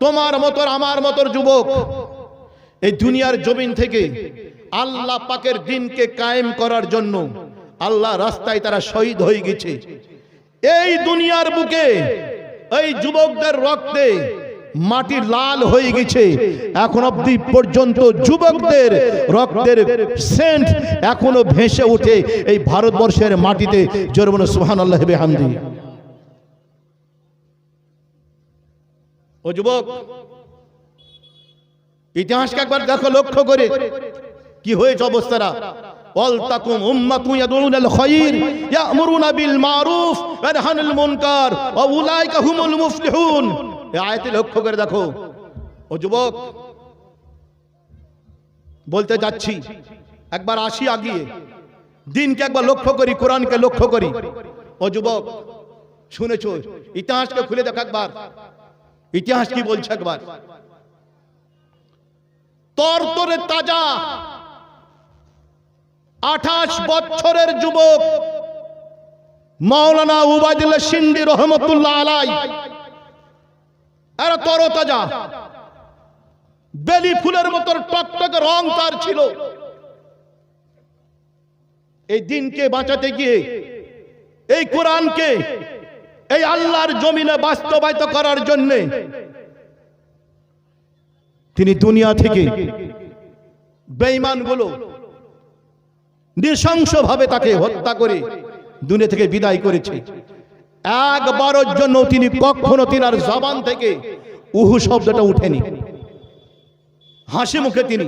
তোমার মতো আমার মতো যুবক এই দুনিয়ার জমিন থেকে আল্লাহ পাকের দিনকে কায়েম করার জন্য আল্লাহ রাস্তায় তারা শহীদ হয়ে গেছে। এই দুনিয়ার বুকে এই যুবকদের রক্তে মাটি লাল হয়ে গেছে। এখন অবধি পর্যন্ত যুবকদের রক্তের সেন্ট এখনো ভেসে ওঠে এই ভারতবর্ষের মাটিতে। জোরে বলুন সুবহানাল্লাহি ওয়া বিহামদিহি। ও যুবক, ইতিহাসকে একবার দেখো, লক্ষ্য করে কি হয়েছে অবস্থাটা। ওয়ালতাকুম উম্মাতুন ইয়াদউনাল খায়র ইয়া'মুরুনা বিল মারুফ ওয়া ইয়ানহাউনাল মুনকার ওয়া উলাইকা হুমুল মুফলিহুন। এই আয়াতে লক্ষ্য করে দেখো। ও যুবক, বলতে যাচ্ছি একবার আসি আগিয়ে, দিনকে একবার লক্ষ্য করি, কোরআনকে লক্ষ্য করি। ও যুবক, শুনেছো? ইতিহাসকে খুলে দেখো একবার, ইতিহাস কি বলছে একবার। তরতরে তাজা 28 বছরের যুবক মাওলানা উবাইদুল্লাহ সিন্ধি রহমতুল্লাহ আলাই, এরা তরতাজা, বেলি ফুলের মতো টকটকে রং তার ছিল। এই দিনকে বাঁচাতে গিয়ে, এই কোরআনকে এই আল্লাহর জমিনে বাস্তবায়িত করার জন্য তিনি দুনিয়া থেকে বেঈমানগুলো নৃশংসভাবে তাকে হত্যা করে দুনিয়া থেকে বিদায় করেছে। একবারের জন্য তিনি কখনো তিনার জবান থেকে উহু শব্দটা উঠেনি। হাসি মুখে তিনি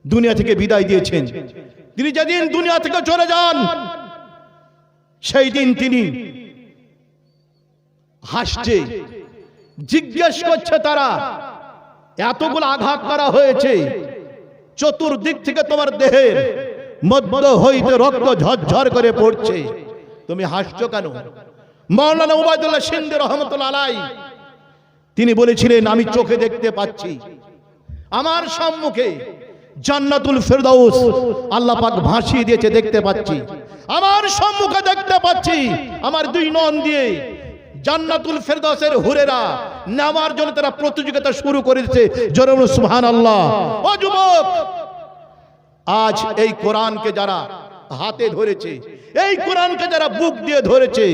দুনিয়া থেকে বিদায় দিয়েছেন। তিনি যেদিন দুনিয়া থেকে চলে যান, সেই দিন তিনি হাসছে, জিজ্ঞেস করছে তারা, এতগুলো আঘাত করা হয়েছে, চতুর্দিক থেকে তোমার দেহের মধ্য হইতে রক্ত ঝরঝর করে পড়ছে, তুমি হাসছো কেন? মাওলানা উবাইদুল্লাহ সিন্ধি রহমতুল্লাহ আলাই তিনি বলেছিলেন, আমি চোখে দেখতে পাচ্ছি, আমার সম্মুখে জান্নাতুল ফেরদাউস আল্লাহ পাক ভাসিয়ে দিয়েছে, দেখতে পাচ্ছি, আমার সম্মুখে দেখতে পাচ্ছি, আমার দুই নয়ন দিয়ে জান্নাতুল ফেরদাউসের হুরেরা নামার জন্য তারা প্রতিযোগিতা শুরু করেছে। জোরে বলুন সুবহানাল্লাহ। ও যুবক, আজ এই কোরআনকে যারা হাতে ধরেছে, এই কোরআনকে যারা বুক দিয়ে ধরেছে,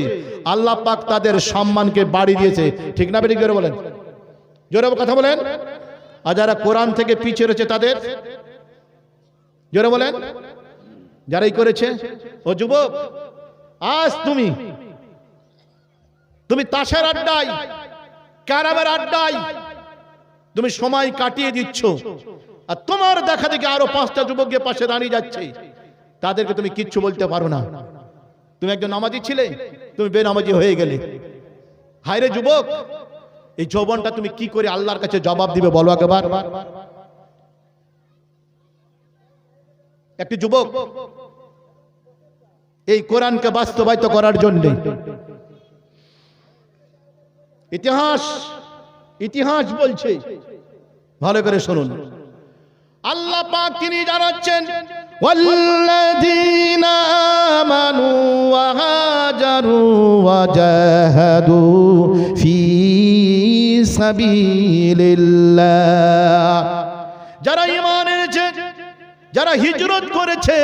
আল্লাহ পাক তাদের সম্মানকে বাড়িয়ে দিয়েছে। ঠিক না বেঠিক? জোরে বলেন, জোরে কথা বলেন। আর যারা কোরআন থেকে পিছিয়ে রয়েছে তাদের, জোরে বলেন, যারাই করেছে। ও যুবক, আজ তুমি তাসের আড্ডায়, ক্যারামের আড্ডায় তুমি সময় কাটিয়ে দিচ্ছ, আর তোমার দেখা দেখে আরো 5টা যুবক গিয়ে পাশে দাঁড়িয়ে যাচ্ছে, তাদেরকে তুমি কিচ্ছু বলতে পারো না। তুমি একজন নামাজি ছিলে, তুমি বেনামাজি হয়ে গেলে। হায়রে যুবক, এই যৌবনটা তুমি কি করে আল্লাহর কাছে জবাব দিবে বলো একবার। একটি যুবক এই কোরআনকে বাস্তবায়িত করার জন্য ইতিহাস বলছে, ভালো করে শুনুন। আল্লাহ পাক তিনি জানাচ্ছেন, ওয়াল্লাযীনা আমানু ওয়া হাজারু ওয়া জাহাদু ফি সাবিলিল্লাহ। যারা ঈমান এনেছে, যারা হিজরত করেছে,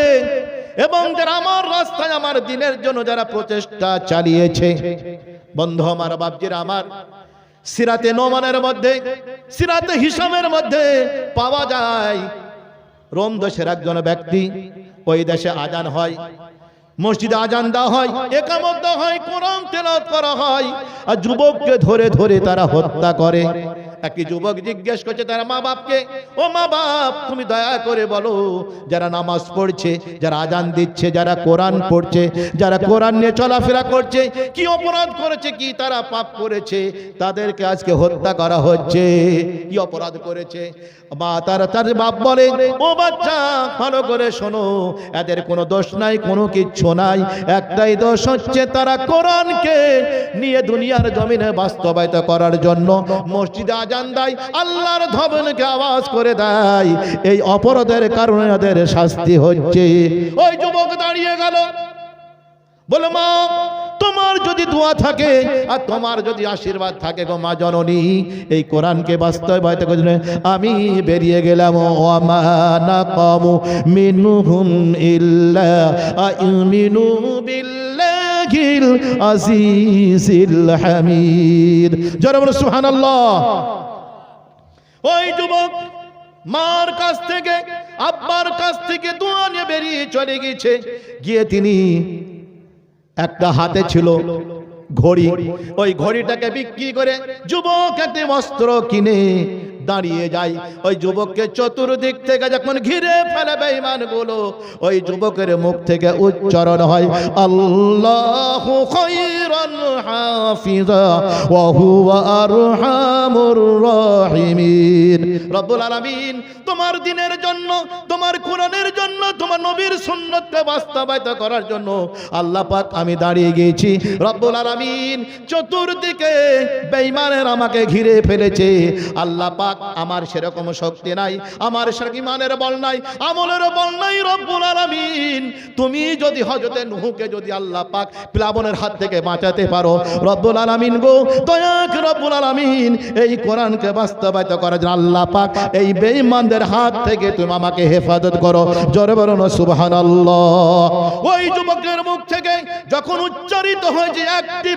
এবং যারা আমার রাস্তায় আমার দ্বীনের জন্য যারা প্রচেষ্টা চালিয়েছে। বন্ধু আমার, বাপজিরা আমার, সিরাতে নোমানের মধ্যে, সিরাতে হিসামের মধ্যে পাওয়া যায়, রোম দেশের একজন ব্যক্তি, ওই দেশে আজান হয়, মসজিদে আজান দেওয়া হয়, একামত দেওয়া হয়, কোরআন তেলাওয়াত করা হয়, আর যুবককে ধরে ধরে তারা হত্যা করে। একটি যুবক জিজ্ঞেস করছে তার মা বাপকে, ও মা বাপ, তুমি দয়া করে বলো, যারা নামাজ পড়ছে, যারা আজান দিচ্ছে, যারা কোরআন পড়ছে, যারা কোরআন নিয়ে চলাফেরা করছে, কি অপরাধ করেছে, কি তারা পাপ করেছে, তাদেরকে আজকে হত্যা করা হচ্ছে, কি অপরাধ করেছে? মা তার বাপ বলে, ও বাচ্চা, ভালো করে শোনো, এদের কোনো দোষ নাই, কোনো কিচ্ছু নাই, একটাই দোষ হচ্ছে তারা কোরআনকে নিয়ে দুনিয়ার জমিনে বাস্তবায়িত করার জন্য মসজিদে আজান দেয়, আল্লাহর ধবনকে আওয়াজ করে দেয়, এই অপরাধের কারণে এদের শাস্তি হচ্ছে। ওই যুবক দাঁড়িয়ে গেল, বলে, মা, তোমার তোমার যদি দোয়া থাকে আর তোমার যদি আশীর্বাদ থাকে গো মা জননী, এই কোরআনকে বাস্তবায়িত করার জন্য আমি বেরিয়ে গেলাম। ওয়া মা নাকামু মিনহুম ইল্লা আ'মিনু বিল্লাহিল আজিজিল হামিদ। যারা বলে সুবহানাল্লাহ। ওই যুবক মার কাছ থেকে আব্বার কাছ থেকে দোয়া নিয়ে বেরিয়ে চলে গেছে। গিয়ে তিনি একটা হাতে ছিল ঘড়ি, ওই ঘড়িটাকে বিক্রি করে যুবক একটা বস্ত্র কিনে দাঁড়িয়ে যায়। ওই যুবককে চতুর্দিক থেকে যখন ঘিরে ফেলে বেঈমানগুলো, ওই যুবকের মুখ থেকে উচ্চারণ হয় আল্লাহু খায়রুন হাফিজা ওয়া হুয়া আরহামুর রাহিমিন। রব্বুল আলামিন তোমার দ্বীনের জন্য, তোমার কোরআনের জন্য, তোমার নবীর সুন্নতকে বাস্তবায়িত করার জন্য আল্লাহ পাক আমি দাঁড়িয়ে গেছি। রব্বুল আলামিন চতুর্দিকে বেঈমানের আমাকে ঘিরে ফেলেছে। আল্লাহ পাক আমার সেরকম শক্তি নাই, আমার সেরকম ইমানের বল নাই, আমলের বল নাই। রব্বুল আলামিন তুমি যদি হযরতে নূহকে যদি আল্লাহ পাক প্লাবনের হাত থেকে বাঁচাতে পারো, রব্বুল আলামিন গো দয়া করে রব্বুল আলামিন এই কোরআনকে বাস্তবায়িত করার জন্য আল্লাহ পাক এই বেঈমানদের হাত থেকে তুমি আমাকে হেফাজত করো। জোরে বলুন সুবহানাল্লাহ। ওই যুবকের মুখ থেকে যখন উচ্চারিত হয়েছে একটি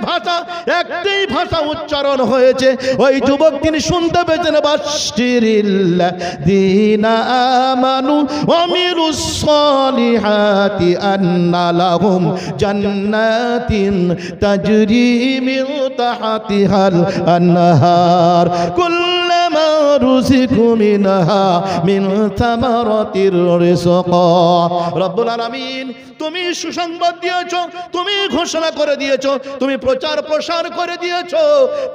ভাষা উচ্চারণ হয়েছে, ওই যুবক তিনি শুনতে পেয়েছেন বাশশিরিল্লাযীনা আমানু ওয়া আমিলুস সালিহাতি আন্না লাহুম জান্নাতিন তাজরি মিন তাহতিহাল আনহার কুল্লামা রুজিকু মিনহা মিন থামারাতির রিজকা। রব্বুল আলামিন তুমি সুসংবাদ দিয়েছো, তুমি ঘোষণা করে দিয়েছো, তুমি প্রচার প্রসার করে দিয়েছো,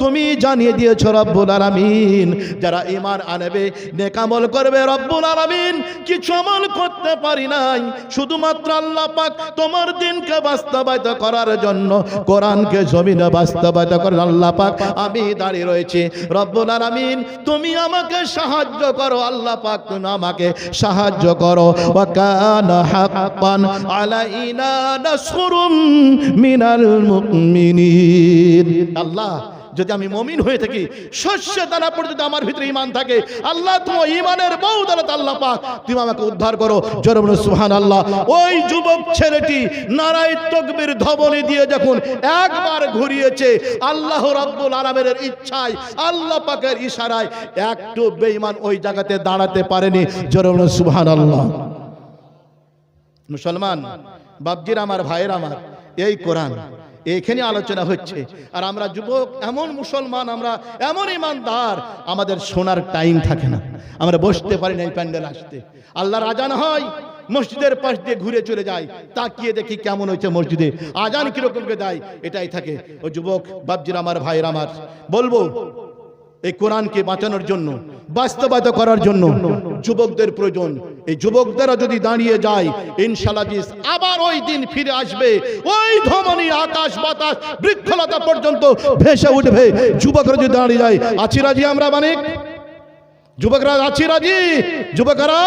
তুমি জানিয়ে দিয়েছো রব্বুল আলামিন যারা ঈমান আনবে, নেক আমল করবে, রব্বুল আলামিন কিছু আমল করতে পারি নাই, শুধুমাত্র আল্লাহ পাক তোমার দ্বীনকে বাস্তবায়িত করার জন্য, কোরআনকে জমিনে বাস্তবায়িত করার আল্লাহ পাক আমি দাঁড়িয়ে রয়েছি। রব্বুল আলামিন তুমি আমাকে সাহায্য করো, আল্লাহ পাক তুমি আমাকে সাহায্য করো। ওয়া কানা হাক্কান আলাইনা নাসরুম মিনাল মুমিনিন। আল্লাহ যদি আমি মুমিন হয়ে থাকি, শস্য দানা পর্যন্ত আমার ভিতরে ঈমান থাকে, আল্লাহ তোমার ঈমানের বদৌলতে আল্লাহ পাক তুমি আমাকে উদ্ধার করো। জোরে বলুন সুবহানাল্লাহ। ওই যুবক ছেলেটি নারায়ে তাকবীর ধ্বনি দিয়ে যখন একবার ঘুরিয়েছে, আল্লাহ রাব্বুল আলামিনের ইচ্ছায়, আল্লাহ পাকের ইশারায় একটু বেঈমান ওই জায়গাতে দাঁড়াতে পারেনি। জোরে বলুন সুবহানাল্লাহ। মুসলমান বাপজির আমার, ভাইয়ের আমার, এই কোরআন এখানে আলোচনা হচ্ছে, আর আমরা যুবক এমন মুসলমান, আমরা এমন ইমানদার, আমাদের শোনার টাইম থাকে না, আমরা বসতে পারি না এই প্যান্ডেল আসতে। আল্লাহর আজান হয়, মসজিদের পাশ দিয়ে ঘুরে চলে যায়, তাকিয়ে দেখি কেমন হয়েছে মসজিদে, আজান কিরকম দেয়, এটাই থাকে। ও যুবক বাপজির আমার, ভাইয়ের আমার, বলবো এই কোরআনকে বাঁচানোর জন্য, বাস্তবায়িত করার জন্য যুবকদের প্রয়োজন। এই যুবকদেরা যদি দাঁড়িয়ে যায়, ইনশাআল্লাহ আবার ওই দিন ফিরে আসবে, ওই ধমনী আকাশ বাতাস বৃক্ষলতা পর্যন্ত ভেসে উঠবে। যুবকরা যদি দাঁড়িয়ে যায়, আছি রাজি আমরা, মানিক যুবকরা আছি রাজি, যুবকরা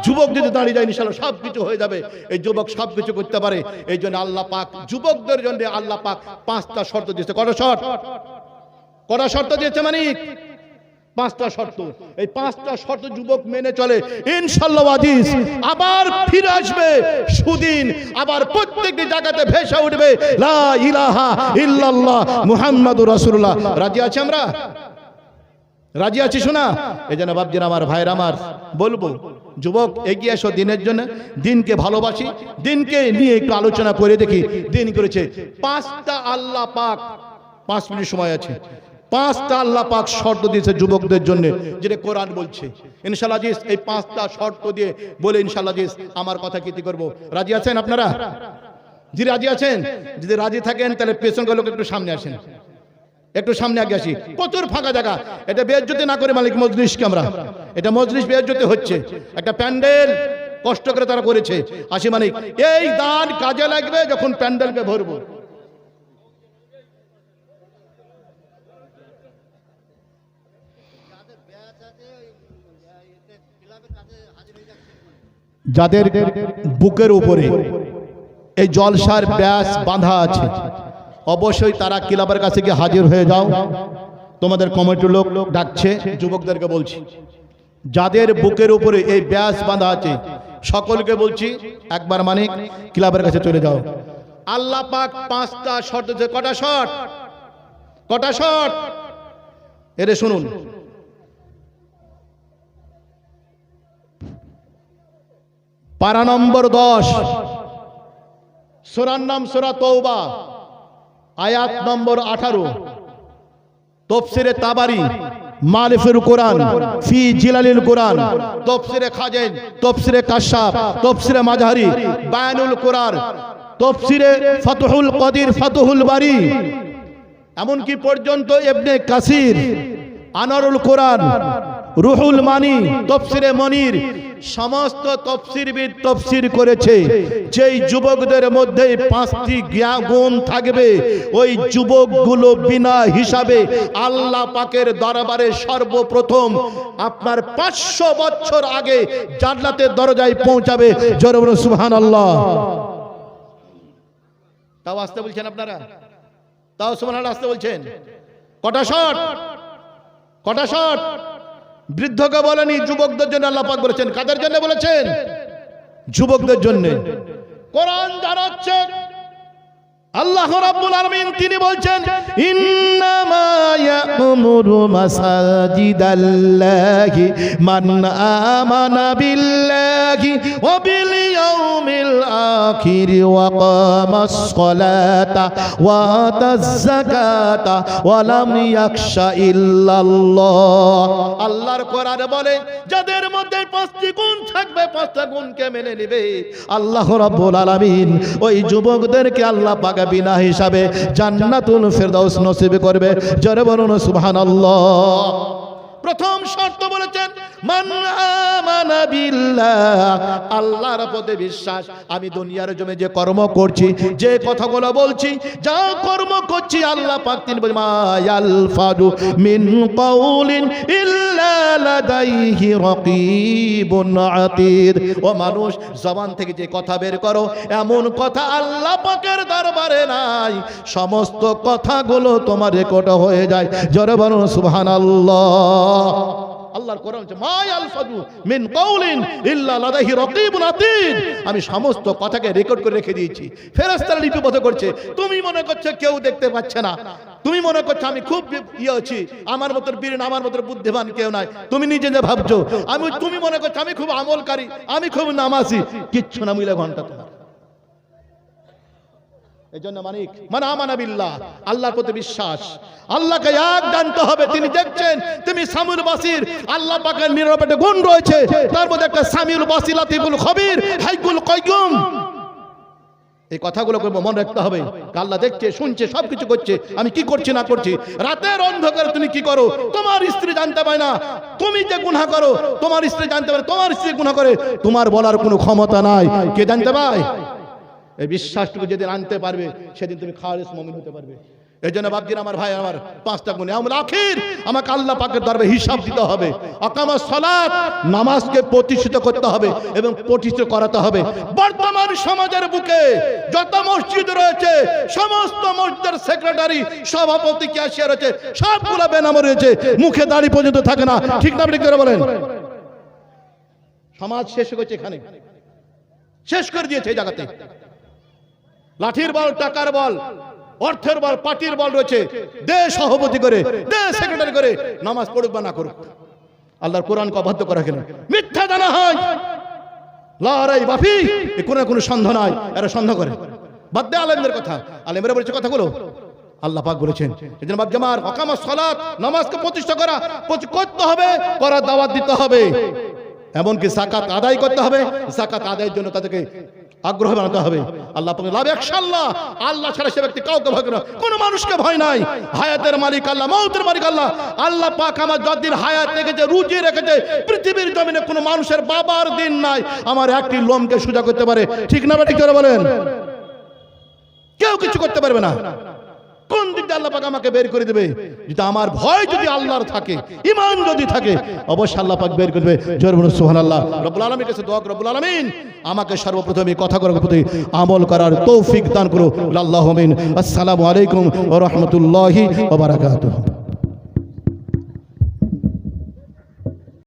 যুবক যদি দাঁড়িয়ে যায় ইনশাআল্লাহ সব কিছু হয়ে যাবে। এই যুবক সব কিছু করতে পারে। এই জন্য আল্লাহ পাক যুবকদের জন্য আল্লাহ পাক 5টা শর্ত দিয়েছে। কটা শর্ত দিয়েছে মানিক? 5টা শর্ত। এই 5টা শর্ত যুবক মেনে চলে, ইনশাআল্লাহ আজিজ আবার ফিরে আসবে সুদিন, আবার প্রত্যেকটি জায়গাতে ভেসে উঠবে লা ইলাহা ইল্লাল্লাহ মুহাম্মাদুর রাসূলুল্লাহ। রাজি আছি আমরা? রাজি আছি শোনা? এই জন্য বাপজিরা আমার, ভাইরা আমার, বলবো যুবক এগিয়ে এসো দিনের জন্য, দিনকে ভালোবাসি, দিনকে নিয়ে একটু আলোচনা করে দেখি। দিন করেছে 5টা আল্লাহ পাক, 5 মিনিট সময় আছে, 5টা আল্লাহ পাক শর্ত দিয়েছে যুবকদের জন্য, যেটা কোরআন বলছে। ইনশাআল্লাহ জিস এই 5টা শর্ত দিয়ে বলে ইনশাআল্লাহ জিস আমার কথা কি করব। রাজি আছেন আপনারা? জি রাজি আছেন? যদি রাজি থাকেন তাহলে পেছনকার লোক একটু সামনে আসেন, একটু সামনে আগে আসি। প্রচুর ফাঁকা জায়গা, এটা বেইজ্জতি না করে মালিক মজলিসকে আমরা, এটা মজলিস বেইজ্জতি হচ্ছে, একটা প্যান্ডেল কষ্ট করে তারা করেছে। আসি মালিক, এই দান কাজে লাগবে যখন প্যান্ডেলকে ভরবো। যাদের বুকের উপরে এই জলসার ব্যাস বাঁধা আছে, অবশ্যই তারা ক্লাবের কাছে গিয়ে হাজির হয়ে যাও। তোমাদের কমিটির লোক ডাকছে, যুবকদেরকে বলছি, যাদের বুকের উপরে এই ব্যাস বাঁধা আছে সকলকে বলছি একবার মানে ক্লাবের কাছে চলে যাও। আল্লাহ পাক 5টা শর্ত দিয়েছে। কটা শর্ত? কটা শর্ত? এরে শুনুন, পারা নম্বর 10, সূরার নাম সূরা তওবা, আয়াত নম্বর 18, তাফসীরে তাবারি, মারিফুল কোরআন, ফি জিলালিল কোরআন, তাফসীরে খাজেন, তাফসীরে কাশাফ, তাফসীরে মাযহারি, বায়ানুল কোরআন, তাফসীরে ফাতহুল কাদির, ফাতহুল বারি, এমনকি পর্যন্ত ইবনে কাসির, আনারুল কোরআন, রুহুল মানি, তাফসীরে মনির, সমস্ত তাফসীরবিদ তাফসীর করেছে যেই যুবকদের মধ্যে 5টি গুণ থাকবে ওই যুবকগুলো বিনা হিসাবে আল্লাহ পাকের দরবারে সর্বপ্রথম আপনার 500 বছর আগে জান্নাতের দরজায় পৌঁছাবে। জোরে বলুন সুবহানাল্লাহ। তাও আসতে বলছেন আপনারা? তাও সুবহানাল্লাহ আসতে বলছেন? কটা শর্ত? কটা শর্ত? বৃদ্ধকে বলেনি, যুবকদের জন্য আল্লাহ পাক বলেছেন। কাদের জন্য বলেছেন? যুবকদের জন্য। কোরআন জানাচ্ছে আল্লাহ রাব্বুল আলামিন তিনি বলছেন, ইন্নামা ইয়া'মুরু মাসাজিদাল্লাহি মান আমানা বিল্লাহি ওয়া বিল ইয়াউমিল আখির ওয়া কামাস সালাতা ওয়া আতাজ যাকাতা ওয়া লাম ইয়াখশা ইল্লাল্লাহ। আল্লাহর কোরআন বলে যাদের মধ্যে 5টি গুণ থাকবে, 5টা গুণকে মেনে নেবে আল্লাহ রাব্বুল আলামিন ওই যুবকদেরকে আল্লাহ পাক বিনা হিসাবে জান্নাতুল ফেরদাউস নসিব করবে। জোরে বলুন সুবহানাল্লাহ। প্রথম শর্ত বলেছেন মান আমানা বিল্লাহ, আল্লাহর প্রতি বিশ্বাস। আমি দুনিয়ার জমিনে যে কর্ম করছি, যে কথাগুলো বলছি, যা কর্ম করছি, আল্লাহ পাক তিনি বলেন মা ইয়ালফাদু মিন কাউলিন ইল্লা লাদাইহি রাকিবুন আতীদ। ও মানুষ, জবান থেকে যে কথা বের করো এমন কথা আল্লাহ পাকের দরবারে নাই, সমস্ত কথাগুলো তোমার রেকর্ড হয়ে যায়। জোরে বলুন সুবহানাল্লাহ। আল্লাহর কোরআন বলছে মা ইয়ালফাদু মিন কাউলিন ইল্লা লাদাইহি রাকিবুন আতীদ। আমি সমস্ত কথাকে রেকর্ড করে রেখে দিয়েছি, ফেরেশতারা লিপিবদ্ধ করছে। তুমি মনে করছো কেউ দেখতে পাচ্ছে না, তুমি মনে করছো আমি খুব আছি, আমার মতো বীর, আমার মতো বুদ্ধিমান কেউ নাই, তুমি নিজে যে ভাবছো। তুমি মনে করছো আমি খুব আমলকারী, আমি খুব নামাজি, কিচ্ছু না, মিলে ঘন্টা তোমার। এই জন্য মানে আমানা বিল্লাহ, আল্লাহর প্রতি বিশ্বাস। আল্লাহকে এক জানতে হবে। তিনি দেখছেন, তুমি সামিউল বাসির, আল্লাহ পাকের নিরপেক্ষ গুণ রয়েছে, তার মধ্যে একটা সামিউল বাসির, লাতিফুল খবির, হাইকুল কাইয়ুম। এই কথাগুলোকে মনে রাখতে হবে। আল্লাহ দেখছে, শুনছে, সবকিছু করছে। আমি কি করছি না করছি, রাতের অন্ধকারে তুমি কি করো তোমার স্ত্রী জানতে পারে না। তুমি যে গুনাহ করো তোমার স্ত্রী জানতে পারে, তোমার স্ত্রী গুনাহ করে তোমার বলার কোনো ক্ষমতা নাই। কে জানতে পায়? এই বিশ্বাসটুকু যেদিন আনতে পারবে সেদিন তুমি খালিস মুমিন হতে পারবে। এই জন্য বাপজির, আমার ভাই, আমার 5টা গুণ আমল আখির আমাকে আল্লাহ পাকের দরবারে হিসাব দিতে হবে। আকামাস সালাত, নামাজকে প্রতিষ্ঠিত করতে হবে এবং প্রতিষ্ঠিত করাতে হবে। বর্তমান সমাজের বুকে যত মসজিদ রয়েছে, সমস্ত মসজিদের সেক্রেটারি, সভাপতি, ক্যাশিয়ার রয়েছে, সবগুলো বেনামে রয়েছে, মুখে দাড়ি পর্যন্ত থাকে না। ঠিক না? ঠিক করে বলেন। সমাজ শেষ হয়েছে, এখানে শেষ করে দিয়েছে। এই জায়গাতে লাঠির বল, টাকার বল, অর্থের বল, পার্টির বল রয়েছে। দে সভাপতি করে, দে সেক্রেটারি করে, নামাজ পড়ুক বা না করুক, আল্লাহর কোরআনকে অবাধ্য করা কেন? মিথ্যা জানা হয়, লড়াই বাফি, কোনো সন্দেহ নাই, এরা সন্দেহ করে। বাদ দে আলেমদের কথা, আলেমরা বলেছে কথাগুলো আল্লাহ পাক বলেছেন। এই জন্য বাপ জামার আকামাস সালাত, নামাজকে প্রতিষ্ঠা করা করতে হবে, করার দাওয়াত দিতে হবে, এমনকি যাকাত আদায় করতে হবে। যাকাত আদায়ের জন্য তাদেরকে আগ্রহ বানাতে হবে। আল্লাহ পাক লাভ ইনশাআল্লাহ, আল্লাহ ছাড়া সে ব্যক্তি কাউকে ভয় করে না, কোনো মানুষকে ভয় নাই। হায়াতের মালিক আল্লাহ, মওতের মালিক আল্লাহ। আল্লাহ পাক আমার যতদিন হায়াত রেখেছে, রুজি রেখেছে, পৃথিবীর জমিনে কোনো মানুষের বাবার দিন নাই আমার একটি লোমকে সোজা করতে পারে। ঠিক না? ঠিক করে বলেন। কেউ কিছু করতে পারবে না। লাঠির বল, টাকার বল, অর্থের বল, পার্টির বল রয়েছে। দে সভাপতি করে, দে সেক্রেটারি করে, নামাজ পড়ুক বা না করুক, আল্লাহর কোরআনকে অবাধ্য করা কেন? কোন দিক দিয়ে আল্লাহ পাক আমাকে বের করে দেবে? যদি আমার ভয় যদি আল্লাহর থাকে, ঈমান যদি থাকে, অবশ্যই আল্লাহ পাক বের করে দেবে। জোরে বলুন সুবহানাল্লাহ। রব্বুল আলামিনের কাছে দোয়া করব, রব্বুল আলামিন আমাকে সর্বপ্রথম এই কথাগুলোর প্রতি আমল করার তৌফিক দান করো। আল্লাহুম্মা আমিন। আসসালামু আলাইকুম ওয়া রাহমাতুল্লাহি ওয়া বারাকাতুহু।